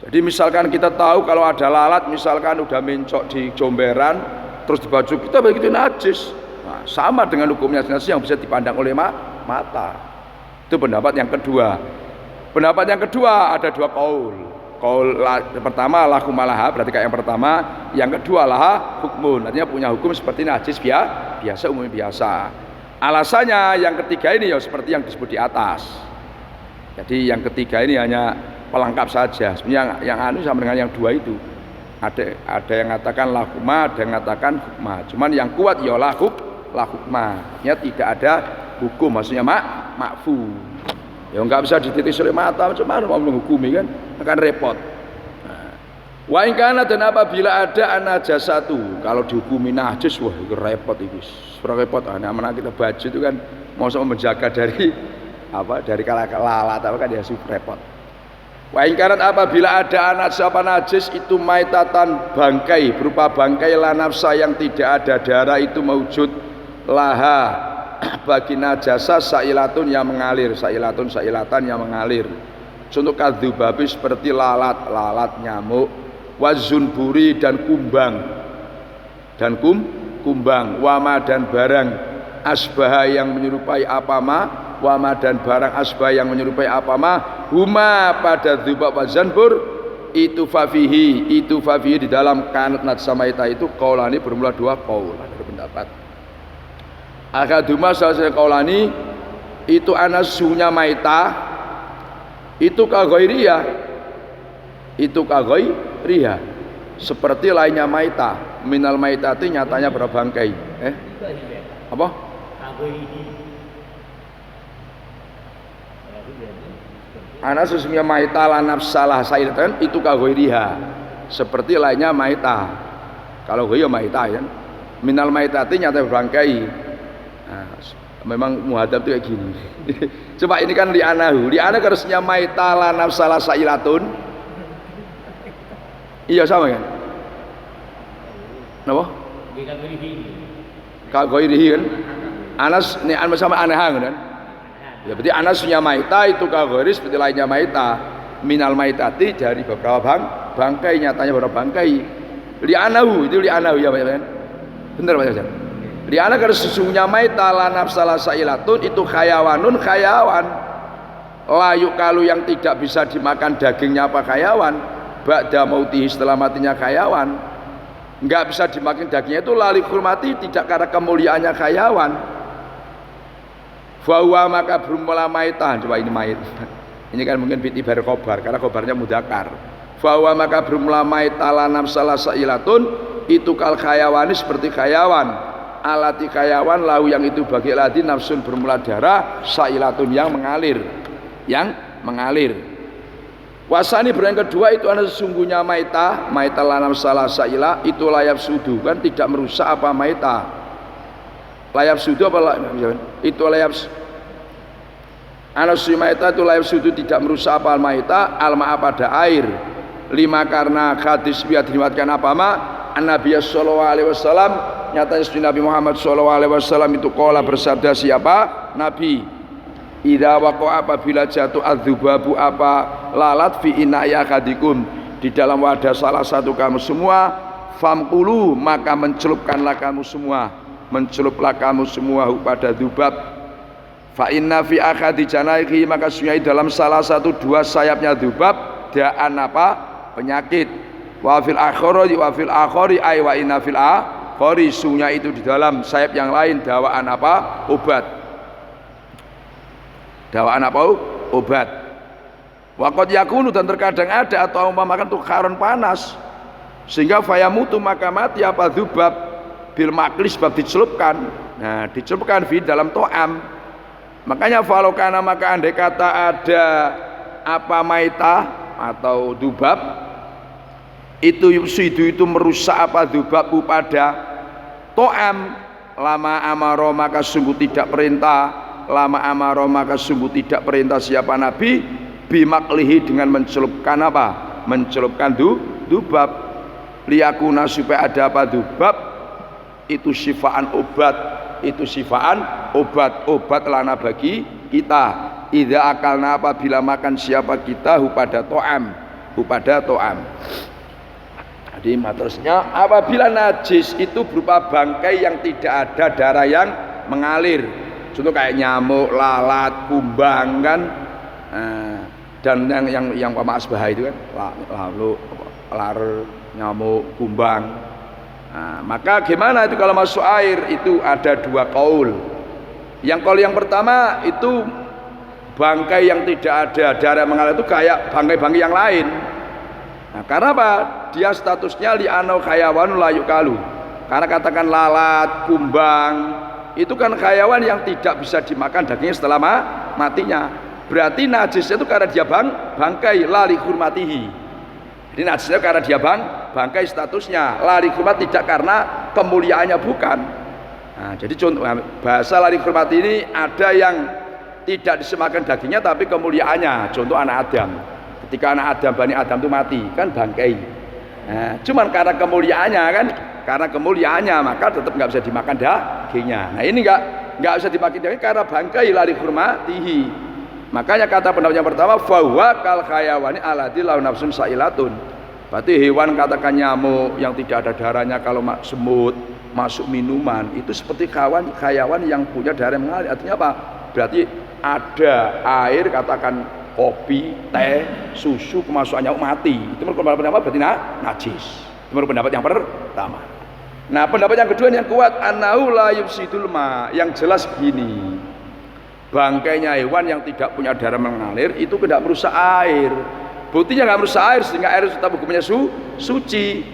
Jadi misalkan kita tahu kalau ada lalat, misalkan udah mencok di jomberan, terus di baju kita begitu najis. Nah, sama dengan hukumnya najis yang bisa dipandang oleh mata. Itu pendapat yang kedua. Pendapat yang kedua ada dua kaul. Kaul pertama la hukmalaha, berarti kayak yang pertama. Yang kedua laha hukmun, artinya punya hukum seperti najis biasa, umum biasa. Alasannya yang ketiga ini ya seperti yang disebut di atas. Jadi yang ketiga ini hanya pelengkap saja. Sebenarnya yang anu sama dengan yang dua itu. Ada yang mengatakan la hukma, ada yang mengatakan hukma. Cuman yang kuat ya la hukma. Ya tidak ada hukum, maksudnya makfu. Ya enggak bisa dititis oleh mata, macam mana mau menghukumi kan? Akan repot. Wa in kana, dan apabila ada najasatu, kalau dihukumi najis, wah itu repot itu. Repot. Nah, mana kita baju itu kan mau menjaga dari lalat apa kan ya repot. Wa in kana, apabila ada najis itu maitatan, bangkai berupa bangkai la nafsa yang tidak ada darah, itu maujud laha bagi najasa sailatun yang mengalir, sailatan yang mengalir. Contoh kadzubabi seperti lalat nyamuk, wazunburi dan kumbang, wama dan barang asbah yang menyerupai apama, wama dan barang asbah yang menyerupai apama, huma pada dzubab wazanbur itu fafihi di dalam kanat najsamaita itu qaulani bermula dua qaul, ada pendapat. Akaduma salah kaulani itu anasunya maita itu kagoiriyah seperti lainnya maita. Minal maitati nyatanya berbangkai. Apa? Anasunya maita lanaf salah sairatan itu kagoiriyah seperti lainnya maita. Kalau goyo maita ya. Minal maitati nyatanya berbangkai. Nah, memang muhadab itu kayak gini. Coba ini kan li'anahu harusnya maita lanaf salah sailatun. Iya sama kan? Napa? Kak goirihi kan? Anas ini sama anehang kan? Ya berarti anasnya maita itu kak goiri seperti lainnya maita. Minal maitati dari beberapa bangkai, nyatanya beberapa bangkai. Li'anahu ya Pak kan? Bener Pak Ustaz? Liana kalau sesungguhnya maita la nafsalah sailatun itu khayawan layu kalau yang tidak bisa dimakan dagingnya apa khayawan ba'da mautihi setelah matinya khayawan, enggak bisa dimakan dagingnya itu lali hurmati tidak karena kemuliaannya khayawan. Fahuwa maka bermula maita, coba ini mait. Ini kan mungkin bitibar khobar karena khobarnya mudakar. Fahuwa maka bermula maita la nafsalah sailatun itu kal khayawani seperti khayawan. Alati kayawan lau yang itu bagi ladi nafsun bermula darah sailatun yang mengalir. Wasani berang kedua itu adalah sesungguhnya maita lanam salah saila itu layap sudu kan tidak merusak apa maita. Layap sudu apa itu layap anasi maita itu layap sudu tidak merusak apa maita alma pada air. Lima karena hadis biat diriwayatkan apa An-Nabi sallallahu alaihi wasallam nyatanya Nabi Muhammad sallallahu alaihi wasallam itu qala bersabda siapa? Nabi. Idza waqa'a apabila jatuh adzubabu apa lalat fi inaya kadikum di dalam wadah salah satu kamu semua famqulu maka menceluplah kamu semua pada dzubab fa inna fi akhadi janaihi maka sungai dalam salah satu dua sayapnya dzubab daan apa? Penyakit. Wa fil akhari ay wa inna fil akhari sunya itu di dalam sayap yang lain dawaan apa? Obat. Waqad yakunu dan terkadang ada atau umpamakan tukharon panas sehingga fayamutu maka mati apa dzubab bil maklis sebab dicelupkan. Nah, dicelupkan di dalam to'am. Makanya falokana maka andai kata ada apa maita atau dzubab itu yusidu itu merusak apa dzubab pada to'am lama amaro maka sungguh tidak perintah siapa Nabi bimaklihi dengan mencelupkan apa? Mencelupkan dzubab liyakuna supaya ada apa dzubab itu sifaan obat lana bagi kita idza akalna apabila makan siapa kita pada to'am upada to'am. Jadi materusnya apabila najis itu berupa bangkai yang tidak ada darah yang mengalir, contoh kayak nyamuk, lalat, kumbang kan, dan yang asbah itu kan, lalu lar, nyamuk, kumbang. Nah, maka gimana itu kalau masuk air? Itu ada dua kaul. Yang kaul yang pertama itu bangkai yang tidak ada darah mengalir itu kayak bangkai-bangkai yang lain. Nah, karena apa? Dia statusnya li'anau hayawan la yukalu. Karena katakan lalat, kumbang, itu kan hayawan yang tidak bisa dimakan dagingnya setelah matinya. Berarti najisnya itu karena dia bangkai la li hurmatihi. Jadi najisnya karena dia bangkai statusnya, la li hurmat tidak karena kemuliaannya bukan. Nah, jadi contoh bahasa la li hurmat ini ada yang tidak disemakan dagingnya tapi kemuliaannya. Contoh anak Adam. Ketika anak Adam, Bani Adam itu mati, kan bangkai. Nah, cuman karena kemuliaannya maka tetap nggak bisa dimakan dagingnya. Nah ini nggak bisa dimakan daging karena bangkai la li hurmatihi. Makanya kata pendapat yang pertama fahuwa kal khayawani alladzi lahu nafsun sailatun. Berarti hewan katakan nyamuk yang tidak ada darahnya, kalau semut masuk minuman itu seperti hayawan yang punya darah mengalir. Artinya apa? Berarti ada air katakan kopi, teh, susu kemasukannya mati. Itu menurut pendapat yang berarti najis. Itu menurut pendapat yang pertama. Nah, pendapat yang kedua yang kuat annahu la yufsidul ma, yang jelas gini. Bangkainya hewan yang tidak punya darah mengalir itu tidak merusak air. Buktinya nggak merusak air sehingga air tetap hukumnya suci.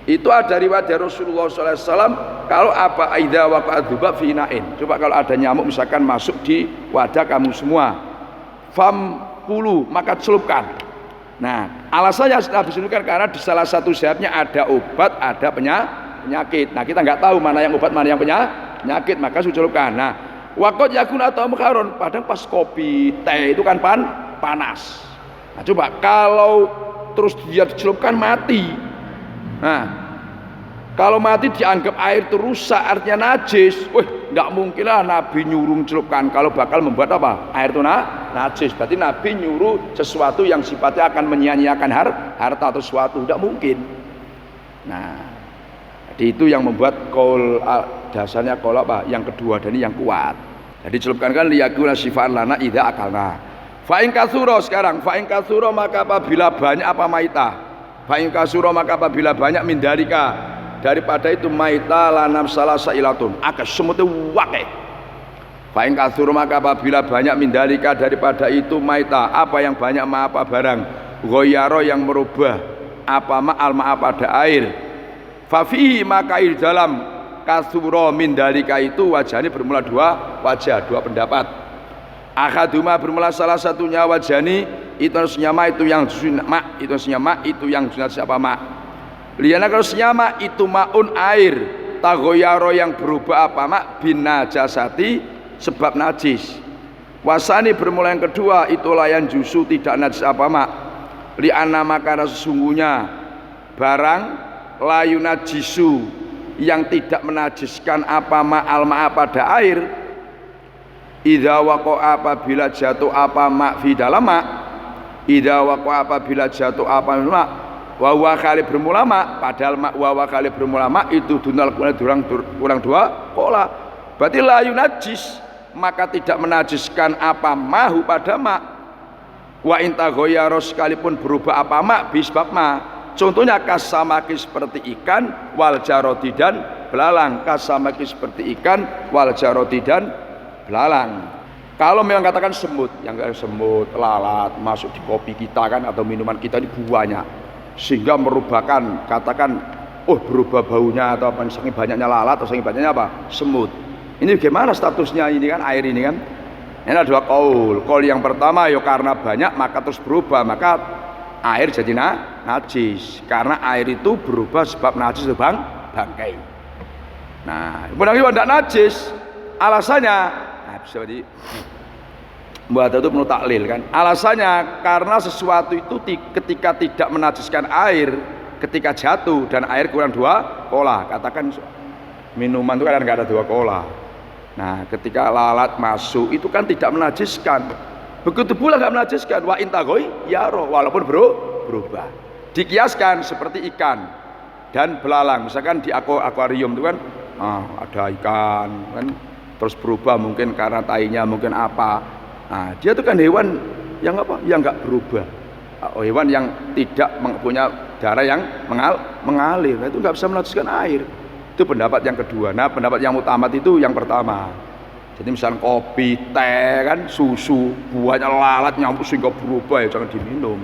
Itu ada riwayat dari Rasulullah SAW kalau apa aida waqa'ad dzubab fi ina'in. Coba kalau ada nyamuk misalkan masuk di wadah kamu semua. Fam pulu maka celupkan. Nah, alasannya Nabi sebutkan karena di salah satu sayapnya ada obat, ada penyakit. Nah, kita nggak tahu mana yang obat, mana yang penyakit, maka celupkan. Nah, waqad yakun atau mukharon, padahal pas kopi, teh itu kan panas. Nah, coba kalau terus dia dicelupkan mati. Nah, kalau mati dianggap air itu rusak, artinya najis. Nggak mungkin lah Nabi nyuruh celupkan kalau bakal membuat apa? Air itu najis. Berarti Nabi nyuruh sesuatu yang sifatnya akan menyia-nyiakan harta atau sesuatu. Nggak mungkin. Nah, jadi itu yang membuat kaul dasarnya kaul apa? Yang kedua dan ini yang kuat. Jadi celupkan kan liyakuna sifaan lana idza akalna. Fa in katsura sekarang, fa in katsura maka apabila banyak apa maitah. Fa in katsura maka apabila banyak mindarika daripada itu maita lanam salah sailatun akas semutnya wakai. Fa'in katsur maka apabila banyak mindalika daripada itu maita apa yang banyak apa barang goyaro yang merubah apa ma'al pada air. Fafihi maka di dalam katsuro mindalika itu wajahnya bermula dua pendapat. Akaduma bermula salah satunya wajani itu harusnya ma itu yang mak itu harusnya mak itu yang siapa mak. Liana kalau senyama itu maun air tagoyaro yang berubah apa mak bin najasati sebab najis. Wasani bermula yang kedua itu layan jusu tidak najis apa mak. Liana maka sesungguhnya barang layu najisu yang tidak menajiskan apa mak alma pada air. Idza waqa apabila jatuh apa mak fi dalam mak. Idza waqa apabila jatuh apa mak. Wawa kali bermulama, padahal wawa kali bermulama itu dunal kurang dua kola. Berarti layu najis, maka tidak menajiskan apa mahu pada mak. Wa intagoyaro sekalipun berubah apa mak bisbab ma. Contohnya kasamaki seperti ikan, wal jarodi dan belalang. Kasamaki seperti ikan, wal jarodi dan belalang. Kalau memang katakan semut, yang semut, lalat masuk di kopi kita kan atau minuman kita ini buahnya. Sehingga merubahkan katakan berubah baunya atau apa saking banyaknya lalat atau saking banyaknya apa semut. Ini bagaimana statusnya ini kan air ini kan? Ini ada dua kaul. Kaul yang pertama ya karena banyak maka terus berubah maka air jadi najis. Karena air itu berubah sebab najis itu bangkai. Nah, kemudian tidak najis alasannya bisa di buat itu penuh taklil kan. Alasannya karena sesuatu itu ketika tidak menajiskan air ketika jatuh dan air kurang dua kola. Katakan minuman itu kan nggak ada dua kola. Nah, ketika lalat masuk itu kan tidak menajiskan. Begitu pula nggak menajiskan. Wa intagoy yaro walaupun berubah. Dikiaskan seperti ikan dan belalang. Misalkan di akuarium itu kan ada ikan kan, terus berubah mungkin karena tainya mungkin apa. Nah, dia itu kan hewan yang apa? Yang enggak berubah. Hewan yang tidak punya darah yang mengalir. Nah, itu enggak bisa menetes air. Itu pendapat yang kedua. Nah, pendapat yang utamat itu yang pertama. Jadi misalnya kopi, teh kan, susu, buahnya lalat nyampur sehingga berubah, ya jangan diminum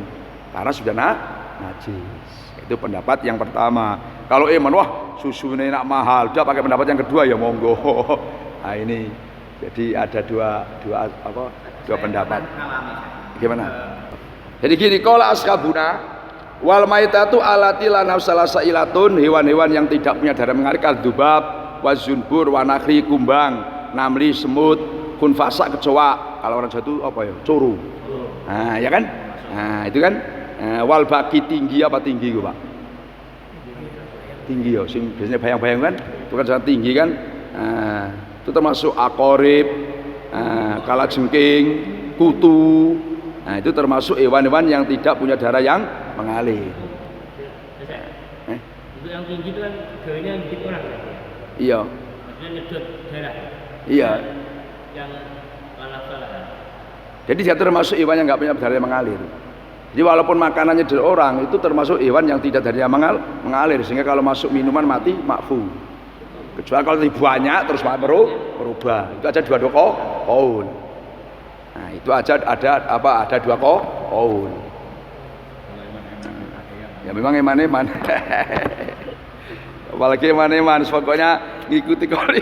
karena sudah najis. Itu pendapat yang pertama. Kalau iman wah susu ini enak mahal, dia pakai pendapat yang kedua ya monggo. Nah ini jadi ada dua pendapat. Gimana? Jadi gini, qala ashabuna wal maitatu allati la nafsala sailatun, hewan-hewan yang tidak punya darah mengalir kadzubab wazunbur wanakri kumbang namli semut kunfasa kecoa. Kalau orang Jawa itu apa ya? Curu. Nah, ya kan? Nah, itu kan wal baki tinggi apa tinggi itu, Pak? Tinggi ya, sing biasanya bayang-bayang kan? Itu kan sangat tinggi kan? Nah, itu termasuk akorib, kalajengking, kutu. Nah, itu termasuk hewan-hewan yang tidak punya darah yang mengalir. Untuk yang tinggi itu kan gayanya ngintip orang ya? Iya. Maksudnya nyedot darah. Iya. Yang salah. Jadi dia termasuk hewan yang nggak punya darah yang mengalir. Jadi walaupun makanannya dari orang itu termasuk hewan yang tidak darah yang mengalir, sehingga kalau masuk minuman mati makfu. Kecuali kalau banyak terus berubah. Itu aja dua qaul. Nah, itu aja ada dua qaul. Ya memang eman-eman. Apalagi eman-eman, pokoknya ngikuti qaul.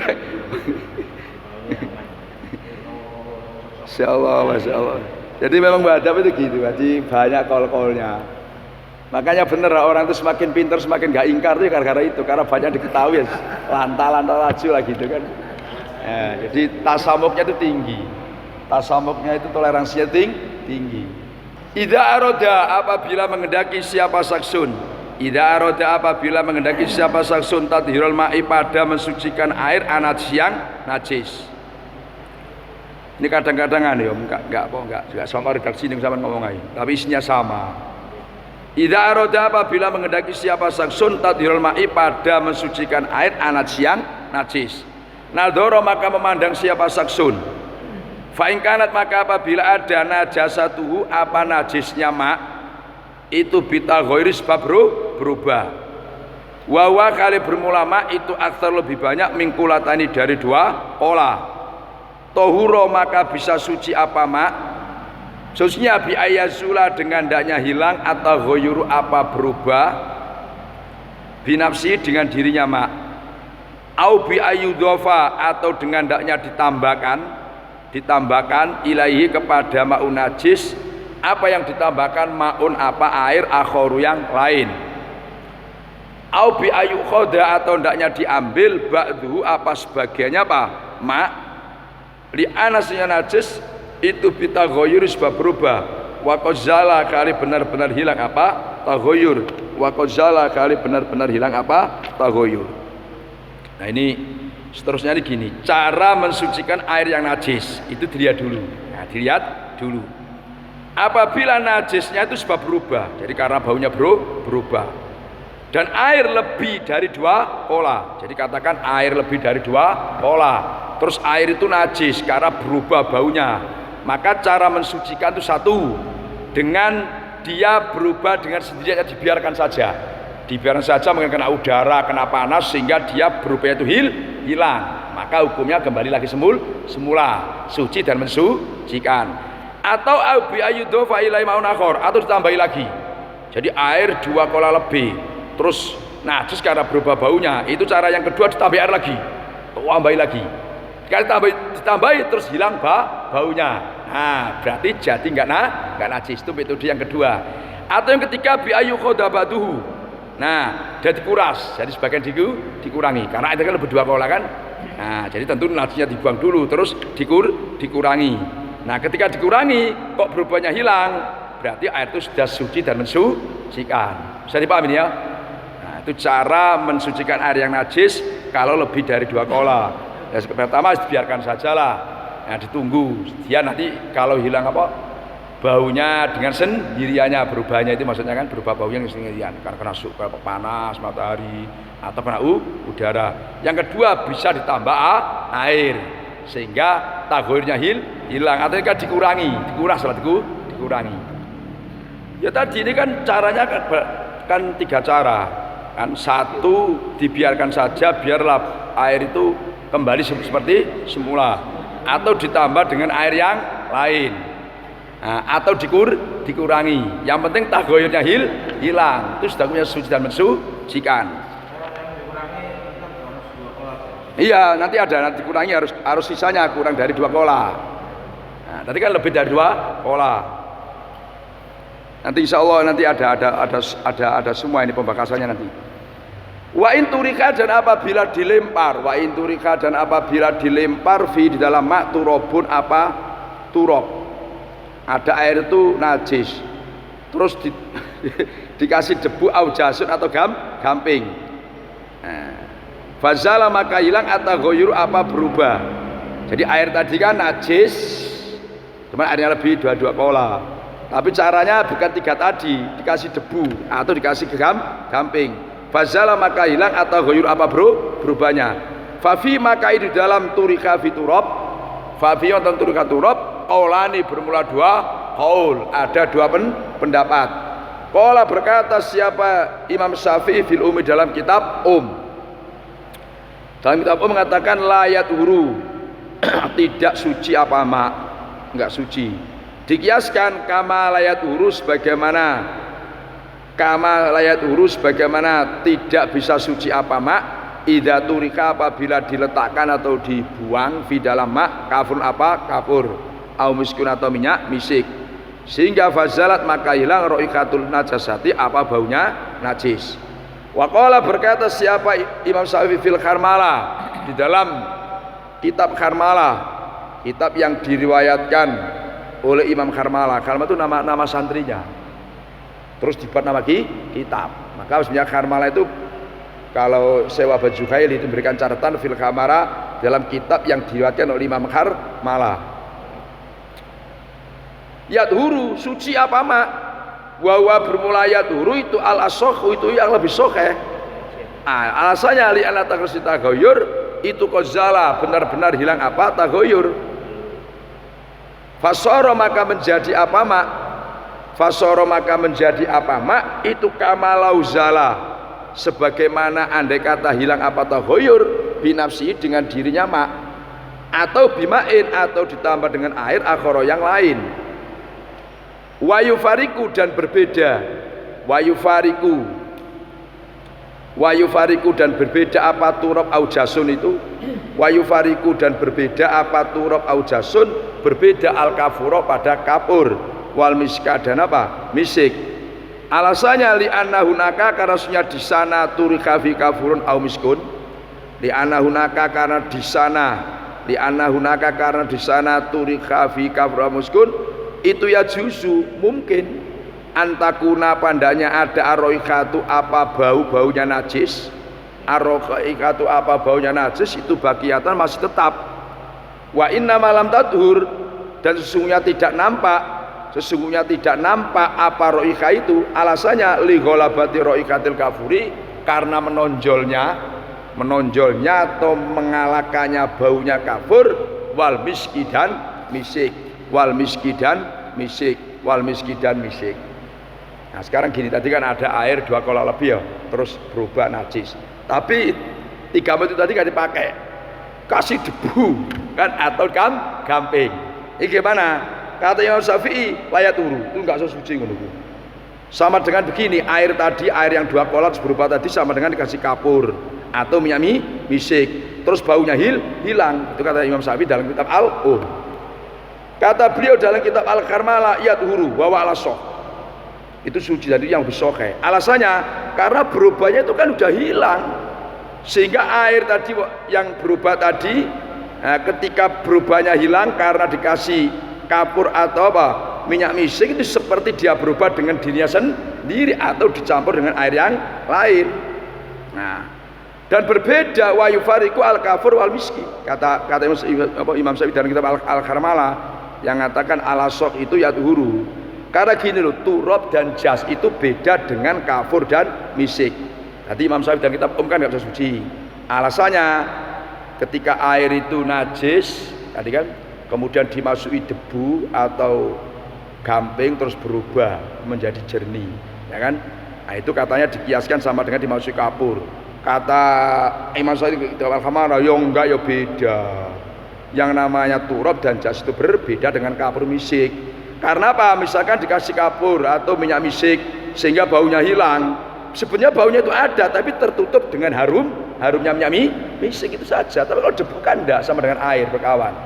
Masya Allah. Jadi memang Badab itu gitu, jadi banyak kol-kolnya. Makanya bener orang itu semakin pintar semakin gak ingkar tuh gara-gara itu, karena banyak diketahui, lantal laju lah gitu kan. Ya, jadi tasamuknya itu tinggi, tasamuknya itu toleransinya tinggi. Idza aroda apabila mengendaki siapa saksun, tadhirul ma'i pada mensucikan air anat siang najis. Ini kadang-kadang ya enggak sama redaksi yang sama ngomong aja, tapi isinya sama. Idza arada apabila mengendaki siapa saksun tadhirul ma'i pada mensucikan air anat siang najis. Nadhara maka memandang siapa saksun. Fa in kanat maka apabila ada najasatuhu apa najisnya ma itu bitaghairi sebab berubah. Wa kali bermula ma itu aktsar lebih banyak mingkulatani dari dua pola. Tohuro maka bisa suci apa mak? Sucinya bi ayazula dengan hendaknya hilang atau ghoyuru apa berubah binafsi dengan dirinya mak. Au bi ayudhofa atau dengan hendaknya ditambahkan ilaihi kepada ma'un najis apa yang ditambahkan ma'un apa air akhoru yang lain. Au bi ayukhoda atau hendaknya diambil ba'duhu apa sebagiannya apa mak li anasnya najis itu bitaghayyur sebab berubah wa qadzala kali benar-benar hilang apa taghayyur wa qadzala kali benar-benar hilang apa taghayyur. Nah ini seterusnya ini gini, cara mensucikan air yang najis itu dilihat dulu. Apabila najisnya itu sebab berubah, jadi karena baunya berubah dan air lebih dari dua pola, jadi katakan air lebih dari dua pola. Terus air itu najis karena berubah baunya, maka cara mensucikan itu satu, dengan dia berubah dengan sendirinya dibiarkan saja mungkin kena udara, kena panas sehingga dia berubah itu hilang, maka hukumnya kembali lagi semula suci dan mensucikan. Atau abi ayudhofa ilai ma'un akhor, atau ditambahi lagi, jadi air 2 kola lebih terus najis karena berubah baunya, itu cara yang kedua, ditambah air lagi, tambahi lagi. Kalau ditambahi terus hilang baunya. Nah, berarti jadi enggak najis. Itu metode yang kedua. Atau yang ketiga bi ayu khadabatuhu. Nah, dia dikuras. Jadi sebagian dikurangi. Karena itu kan lebih 2 kola kan. Nah, jadi tentu najisnya dibuang dulu terus dikurangi. Nah, ketika dikurangi kok berubahnya hilang, berarti air itu sudah suci dan mensucikan. Bisa dipahami ya? Nah, itu cara mensucikan air yang najis kalau lebih dari 2 kola. Ya, pertama dibiarkan sajalah, ya, ditunggu dia nanti kalau hilang baunya dengan sendiriannya, berubahnya itu maksudnya kan berubah baunya dengan sendirian karena suka panas matahari atau kena udara. Yang kedua bisa ditambah air sehingga tagoirnya hilang atau kan dikurangi. Ya tadi ini kan caranya kan 3 cara kan. Satu, dibiarkan saja biarlah air itu kembali seperti semula, atau ditambah dengan air yang lain. Nah, atau dikurangi. Yang penting tagoyurnya hilang. Itu sudah punya suci dan mensucikan. Iya, nanti dikurangi harus sisanya kurang dari 2 kola. Nah, tadi kan lebih dari 2 kola. Nanti insya Allah nanti ada semua ini pembakasannya nanti. Wa in turika dan apabila dilempar fi di dalam mak turobun turab. Ada air itu najis, terus dikasih debu aujasun atau gamping. Fazala maka hilang atau goyur berubah. Jadi air tadi kan najis, cuma airnya lebih 2 kola. Tapi caranya bukan 3 tadi, dikasih debu atau dikasih gamping. Fazala maka hilang atau goyur berubahnya. Fafi maka itu dalam turika fiturab. Fafi wonten turika turab. Qaulani bermula 2 qaul, ada 2 pendapat. Qala berkata siapa Imam Syafi'i fil Ummi dalam kitab Dalam kitab mengatakan layat huru tidak suci enggak suci. Dikiaskan kama layat huru sebagaimana tidak bisa suci idza turika apabila diletakkan atau dibuang di dalam mak kafur au miskun atau minyak misik, sehingga fazalat maka hilang roikatul najasati baunya najis. Wa qala berkata siapa Imam Syafi'i fil Kharmalah di dalam kitab Kharmalah, kitab yang diriwayatkan oleh Imam Kharmalah. Kharmalah itu nama santrinya, terus dibuat nama kitab. Maka sebenarnya Kharmalah itu kalau sewa baju Khail itu memberikan catatan fil Kharmalah dalam kitab yang diriwayatkan oleh Imam Kharmalah. Yadhuru suci wawa bermula yadhuru itu al-asokhu itu yang lebih sokeh. Alasannya li anna takrisi tagoyur itu kozala benar-benar hilang tagoyur. Fasoro maka menjadi itu kamalauzala sebagaimana andai kata hilang tagoyur binafsi dengan dirinya atau bimain atau ditambah dengan air akhoro yang lain. Wayufariku dan berbeda turab aujasun itu wayufariku dan berbeda turab aujasun berbeda al-kafuro pada kapur wal miska dan misik. Alasannya li anna hunaka karena sunya di sana turika fi kafurun au miskun li anna hunaka karena di sana turika fi kafurun au miskun itu ya juzu mungkin antakuna pandanya ada aroikatu baunya najis itu bagiatan masih tetap. Wa inna malam tadhur dan sesungguhnya tidak nampak roika itu. Alasannya li ghalabati roikatil kafuri karena menonjolnya atau mengalahkannya baunya kafur wal miski dan misik. Nah sekarang gini, tadi kan ada air 2 kola lebih ya, terus berubah najis. Tapi 3 itu tadi kan dipakai, kasih debu kan atau gamping. Ini gimana? Kata Imam Syafi'i layat turu itu enggak suci ngono. Sama dengan begini, air yang 2 kola berubah tadi sama dengan dikasih kapur atau minyak misik, terus baunya hilang. Itu kata Imam Syafi'i dalam kitab Kata beliau dalam kitab Al-Kharmalah yadhuru wa alasoh itu suci jadi yang lebih sokeh. Alasannya karena berubahnya itu kan udah hilang, sehingga air tadi yang berubah tadi ketika berubahnya hilang karena dikasih kapur atau minyak misik itu seperti dia berubah dengan dirinya sendiri atau dicampur dengan air yang lain. Nah, dan berbeda wa yufariqu al-kafur wal miski. Kata Imam Syafi'i dalam kitab Al-Kharmalah yang mengatakan alasok itu yadhuru Karena gini loh, turab dan jas itu beda dengan kafur dan misik. Tadi Imam Syafi'i dan kitab kan nggak bisa suci. Alasannya ketika air itu najis, tadi kan, kemudian dimasuki debu atau gamping terus berubah menjadi jernih, ya kan? Nah itu katanya dikiaskan sama dengan dimasuki kapur. Kata Imam Syafi'i al-Hamara, ya enggak, ya beda. Yang namanya turab dan jas itu berbeda dengan kapur misik. Karena apa? Misalkan dikasih kapur atau minyak misik sehingga baunya hilang. Sebenarnya baunya itu ada tapi tertutup dengan harumnya minyak misik itu saja. Tapi kalau debu kan enggak, sama dengan air berkawan.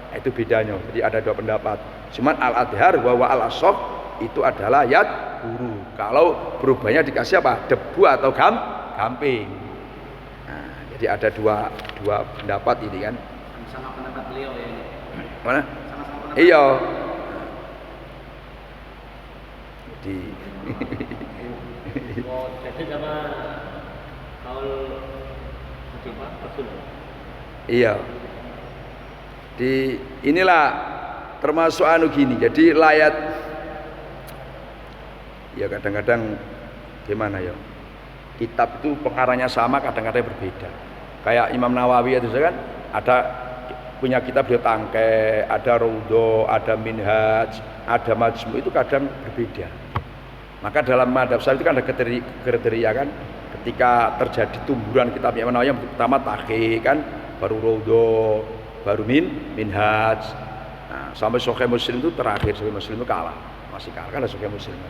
Nah, itu bedanya. Jadi ada dua pendapat. Cuman al-adhar wa al-asaf itu adalah yad huru. Kalau berubahnya dikasih apa? Debu atau gamping. Nah, jadi ada dua pendapat ini kan. Sama pendapat beliau ya. Mana? Sama-sama. Iya. Di Oh, jadi sama kaul apa? Betul. iya. Inilah termasuk anu gini. Jadi layat ya kadang-kadang gimana ya? Kitab itu pengarangnya sama, kadang-kadang berbeda. Kayak Imam Nawawi itu kan ada punya kitab dia Tangke, ada Raudhah, ada Minhaj, ada Majmu, itu kadang berbeda. Maka dalam madhab Syafi'i itu kan ada kriteria kan, ketika terjadi tumburan kitab Imam Nawawi yang pertama Taqi kan, baru Raudhah, baru Minhaj. Nah, sampai Sahih Muslim itu terakhir, Sahih Muslim itu kalah, masih kalah kan Sahih Muslim.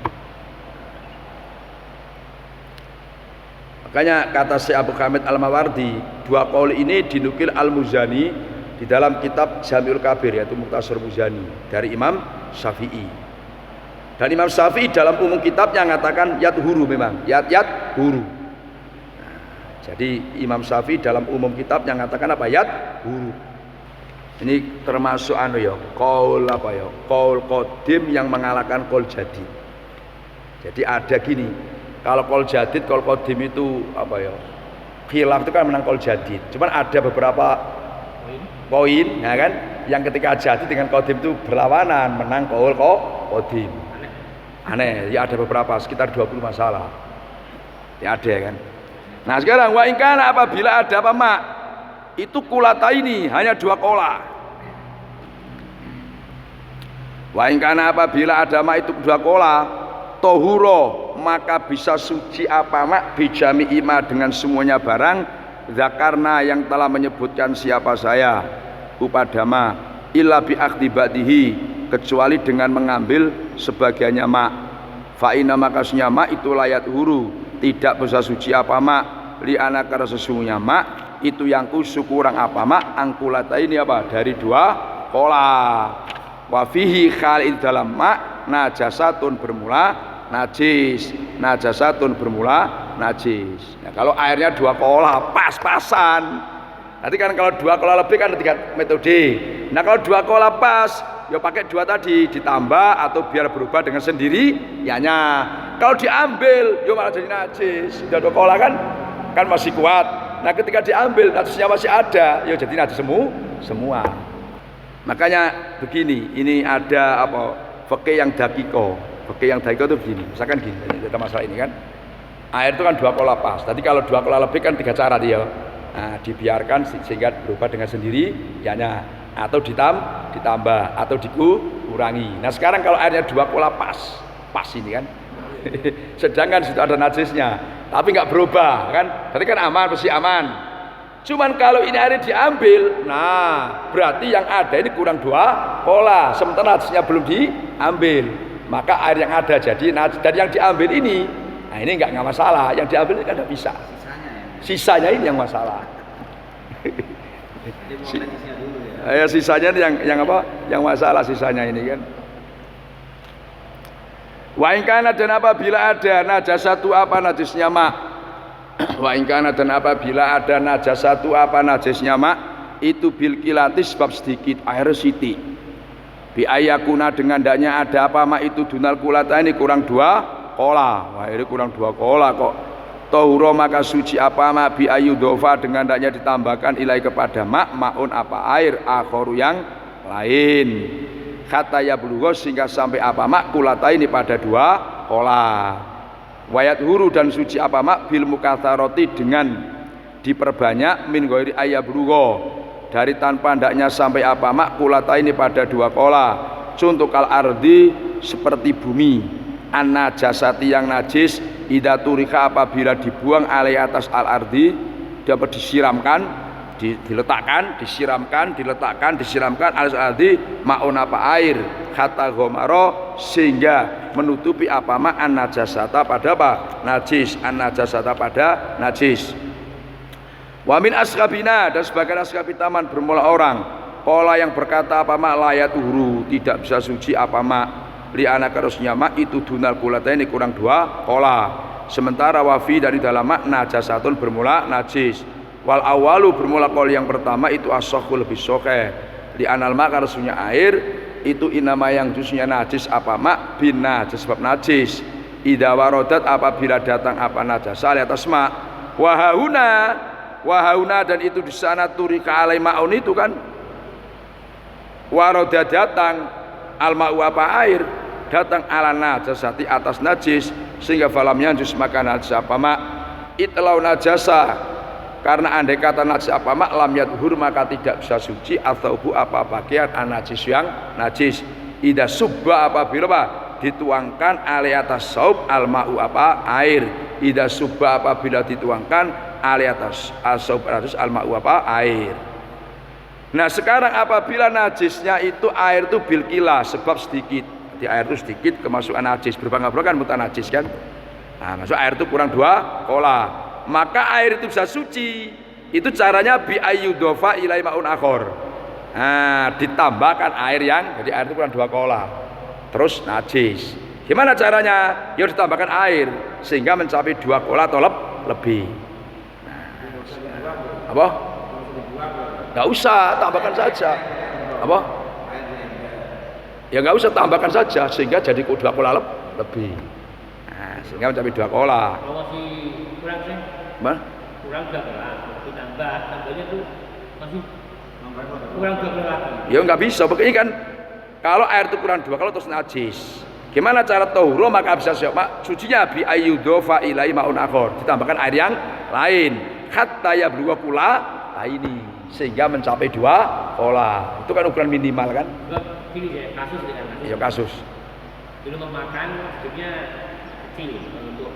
Makanya kata Syekh Abu Hamid Al-Mawardi, dua qaul ini dinukil Al-Muzani di dalam kitab Jami'ul Kabir, yaitu Mukhtasar Muzani dari Imam Syafi'i. Dan Imam Syafi'i dalam umum kitabnya mengatakan yad huru, memang yad huru. Nah, jadi Imam Syafi'i dalam umum kitabnya mengatakan apa? Yad huru. Ini termasuk anu ya, qaul apa ya? Qaul qadim yang mengalahkan qaul jadid. Jadi ada gini, kalau qaul jadid, qaul qadim itu apa ya? Khilaf itu kan menang qaul jadid. Cuman ada beberapa poin, ya kan, yang ketika jadid dengan qadim itu berlawanan, menang qaul qadim. Aneh, ya ada beberapa, sekitar 20 masalah. Ya ada kan. Nah sekarang wa ingkana apabila ada apa mak, itu kulata ini hanya dua kola. Wa ingkana apabila ada mak itu dua kola, tohuro maka bisa suci apa mak bijami ima dengan semuanya barang zakarna yang telah menyebutkan siapa saya upadama illa bi akhdibatihi kecuali dengan mengambil sebagiannya mak. Fa'ina makasnya mak itu layat huru, tidak bisa suci apa mak li anak karena sesungguhnya mak itu yang kusuk kurang apa mak angkulata ini apa dari dua kola. Wafihi khalid dalam mak najasatun bermula najis, najasatun bermula najis. Nah, kalau airnya dua kola pas-pasan. Nanti kan kalau dua kola lebih kan ada 3 metode. Nah kalau dua kola pas, ya pakai dua tadi ditambah atau biar berubah dengan sendiri ianya. Kalau diambil, ya malah jadi najis. Sudah dua kola kan masih kuat. Nah ketika diambil najisnya masih ada, ya jadi najis semua. Makanya begini, ini ada apa? Fikih yang dakiko. Fikih yang dakiko itu begini. Misalkan gini, kita masalah ini kan. Air itu kan dua kola pas. Tadi kalau dua kola lebih kan 3 cara dia. Nah, dibiarkan sehingga berubah dengan sendiri ianya, atau ditambah atau dikurangi. Nah sekarang kalau airnya dua kola pas ini kan sedangkan situ ada najisnya tapi nggak berubah kan, berarti kan aman, pasti aman. Cuman kalau ini air diambil, nah berarti yang ada ini kurang dua kola sementara najisnya belum diambil, maka air yang ada jadi najis. Dan yang diambil ini, nah ini nggak masalah, yang diambil ini kan nggak bisa. Sisanya ini yang masalah. Ya sisanya yang apa? Yang masalah sisanya ini kan. Wa in kana dan apabila ada najasatu apa najisnya mak. Wa in kana dan apabila ada najasatu apa najisnya mak itu bil kilatis sebab sedikit air siti. Bi ayakuna dengan ndaknya ada apa mak itu dunal kulata ini kurang 2 kola. Wah ini kurang 2 kola kok. Tahuro maka suci apa mak bi ayudhofa dengan ndaknya ditambahkan ilai kepada mak maun apa air akhoru yang lain. hatta yablugha sehingga sampai apa mak kulataini pada dua kola. Wayat huru dan suci apa mak bil mukatsarati dengan diperbanyak min ghairi ayablugha dari tanpa hendaknya sampai apa mak kulataini pada dua kola. Contoh kal ardi seperti bumi an-najasati yang najis idza turika apabila dibuang alai atas al ardi dapat disiramkan disiramkan alas ardi maun apa air kata gomaro sehingga menutupi apa ma an najasata pada apa najis an najasata pada najis. Wa min ashabina dan sebagian ashabi taman bermula orang pola yang berkata apa ma layat uhru tidak bisa suci apa ma li anak harusnya ma itu dunal kulataini kurang dua kola sementara wafi dari dalam makna najasatun bermula najis. Wal awalu bermula kol yang pertama itu as-sahhu lebih sahih di anal mak harusnya air itu inama yang jusnya najis apa mak bin najis sebab najis idza waradat apabila datang apa najasa li atas mak wahuna dan itu di sana turika alai maun itu kan warada datang al ma'u apa air datang ala najasati atas najis sehingga falam yanjus maka najis apa mak itlau najasa karena andai kata najis apa mak lam yadhur maka tidak bisa suci atau bu apa pakaian najis yang najis ida subba apabila apa dituangkan ali atas saub al ma'u apa air ida subba apabila dituangkan ali atas saub atas al ma'u apa air. Nah sekarang apabila najisnya itu air itu bil kila sebab sedikit di air itu sedikit kemasukan najis berbangga-bangga kan mutan najis kan. Nah masuk air itu kurang dua kola maka air itu bisa suci. Itu caranya bi ayyudofa ilai maun akhor. Nah, ditambahkan air yang jadi air itu kurang dua kola terus najis. Gimana caranya? Ya ditambahkan air sehingga mencapai dua kola atau lebih. Nah, apa? Nggak usah, tambahkan saja. Apa? Ya nggak usah, tambahkan saja sehingga jadi dua kola lebih. Nah, sehingga mencapai dua kola. Kalau masih kurang sih? Mana? Kurang dua kola, tambahnya tuh masih kurang dua kola lagi. Ya nggak bisa, begini kan kalau air itu kurang dua kola terus najis. Gimana cara tahuru maka bisa siapa? Sucinya bi ayyudofa ilai maun akhor ditambahkan air yang lain hatta yablugha kula ini sehingga mencapai dua kola. Itu kan ukuran minimal kan? Gini ya, kasus dengan kasus. Ya kasus. Dulu memakan sedikitnya kecil untuk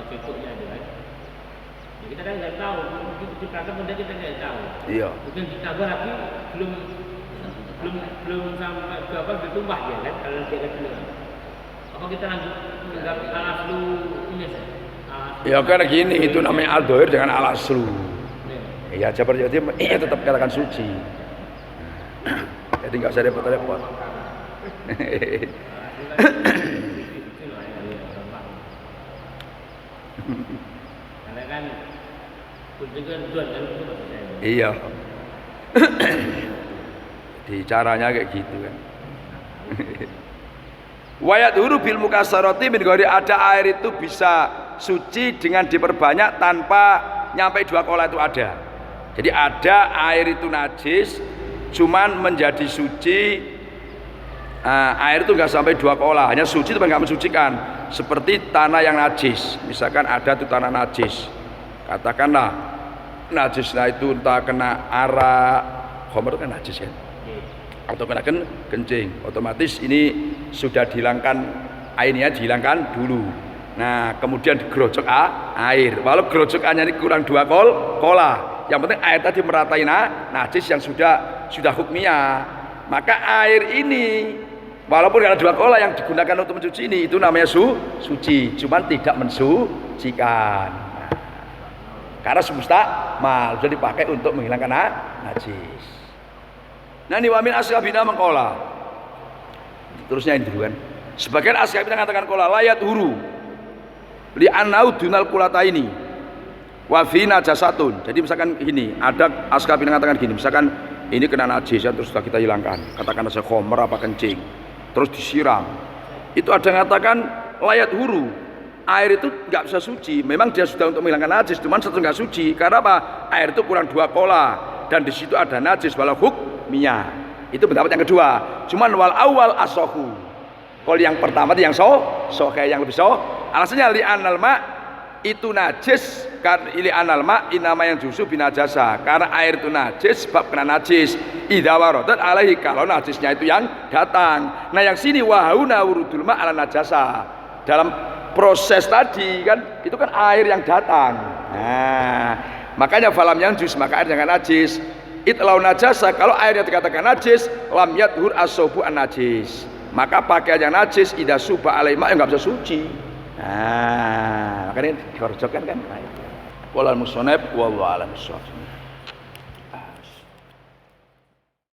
cukupnya aja kan. Ya, kita kan nggak tahu, di praktek kemudian kita nggak tahu. Iya. Mungkin ditambah lagi belum sampai berapa bertumpah ya kan kalau dia kecil. Apa kita lanjut menganggap alaslu ini saja? Ya karena gini itu namanya al-dohir dengan alaslu. Ya seperti itu tetap katakan suci. Jadi nggak usah repot-repot. Karena kan kunjungan dua kan itu maksudnya. Iya. Di caranya kayak gitu kan. Wayat huru bil mukasarati min ghairi ada air itu bisa suci dengan diperbanyak tanpa nyampe dua kola itu ada. Jadi ada air itu najis cuman menjadi suci air itu enggak sampai dua kola hanya suci tapi enggak mensucikan seperti tanah yang najis misalkan ada tuh tanah najis katakanlah najisnya itu entah kena arak khamr kan najis kan atau kena kencing otomatis ini sudah dihilangkan airnya dihilangkan dulu. Nah kemudian digerojok air walau gerojokannya ini kurang dua kola yang penting air tadi meratai najis yang sudah hukmiyah maka air ini walaupun ada dua kola yang digunakan untuk mencuci ini itu namanya suci cuman tidak mensucikan karena semusta'mal sudah dipakai untuk menghilangkan najis. Nah ini wamin ashabina mengkola terusnya ini dulu kan sebagian ashabina mengatakan kola layat huru li'annau dunal kulata ini wafi najasatun. Jadi misalkan ini ada ashabina mengatakan gini misalkan ini kena najis ya, terus sudah kita hilangkan katakan ada khamr apa kencing terus disiram itu ada yang mengatakan layat huru air itu nggak bisa suci memang dia sudah untuk menghilangkan najis cuman satu nggak suci karena apa air itu kurang dua kola dan di situ ada najis walau hukmiyah. Itu pendapat yang kedua. Cuman wal awal asohu. Kalau yang pertama itu yang kayak yang lebih alasannya li anal ma itu najis kan ili anal ma inama yang jusu binajasa karena air itu najis sebab kena najis idza waradat alaihi kalau najisnya itu yang datang. Nah yang sini wahauna wurudul ma ala najasa dalam proses tadi kan itu kan air yang datang. Nah makanya falam yang jus maka air jangan najis itlau najasa kalau airnya dikatakan najis lam yadhur as-subu an najis maka pakaian yang najis idza suba alaihi ma enggak bisa suci. Nah, makanya dikorjokkan kan. Walal musonab wallahu a'lam bishawab.